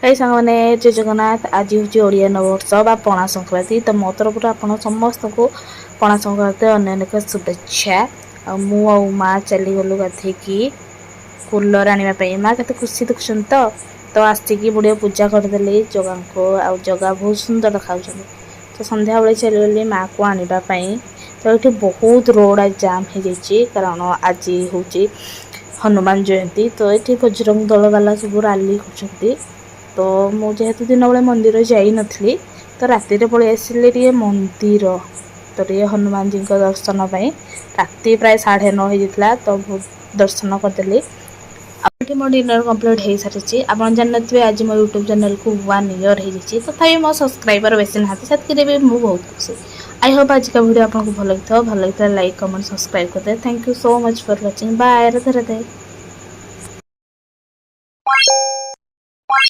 हे ସାଙ୍ଗମାନେ ଜୟ ଜଗନ୍ନାଥ। ଆଜି ହେଉଛି ଓଡ଼ିଆ ନବବର୍ଷ ବା ପଣା ସଂକ୍ରାନ୍ତି। ତ ମୋ ତରଫରୁ ଆପଣ ସମସ୍ତଙ୍କୁ ପଣା ସଂକ୍ରାନ୍ତି ଅନେକ ଶୁଭେଚ୍ଛା। ଆଉ ମୁଁ ଆଉ ମା ଚାଲିଗଲୁ ଗାଧେଇକି କୁଲର ଆଣିବା ପାଇଁ। ମା କେତେ ଖୁସି ଦେଖୁଛନ୍ତି ତ ଆସିକି ବୁଢ଼ୀ ପୂଜା କରିଦେଲି ଜଗାଙ୍କୁ। ଆଉ ଜଗା ବହୁତ ସୁନ୍ଦର ଦେଖାଯାଉଛନ୍ତି। ତ ସନ୍ଧ୍ୟାବେଳେ ଚାଲିଗଲି ମାଆକୁ ଆଣିବା ପାଇଁ। ତ ଏଠି ବହୁତ ରୋଡ଼ ଜାମ୍ ହେଇଯାଇଛି କାରଣ ଆଜି ହେଉଛି ହନୁମାନ ଜୟନ୍ତୀ। ତ ଏଠି ବଜରଙ୍ଗ ଦଳ ବାଲା ସବୁ ରାଲି କରୁଛନ୍ତି। ତ ମୁଁ ଯେହେତୁ ଦିନବେଳେ ମନ୍ଦିର ଯାଇନଥିଲି ତ ରାତିରେ ପଳେଇ ଆସିଲି ଟିକେ ମନ୍ଦିର। ତ ଟିକେ ହନୁମାନଜୀଙ୍କ ଦର୍ଶନ ପାଇଁ ରାତି ପ୍ରାୟ 9:30 ହେଇଯାଇଥିଲା। ତ ଦର୍ଶନ କରିଦେଲି। ଆଉ ଏଠି ମୋ ଡିନର କମ୍ପ୍ଲିଟ୍ ହେଇସାରିଛି। ଆପଣ ଜାଣିନଥିବେ ଆଜି ମୋ ୟୁଟ୍ୟୁବ୍ ଚ୍ୟାନେଲକୁ 1 ଇୟର୍ ହେଇଯାଇଛି। ତଥାପି ମୋ ସବସ୍କ୍ରାଇବର ବେଶୀ ନାହାନ୍ତି, ସେତିକିରେ ବି ମୁଁ ବହୁତ ଖୁସି। ଆଇ ହୋପ୍ ଆଜିକା ଭିଡ଼ିଓ ଆପଣଙ୍କୁ ଭଲ ଲାଗିଥିବ। ଭଲ ଲାଗିଥିଲା ଲାଇକ୍ କମେଣ୍ଟ ସବସ୍କ୍ରାଇବ୍ କରିଦେବେ। Thank you so much for watching. Bye. Radhe Radhe.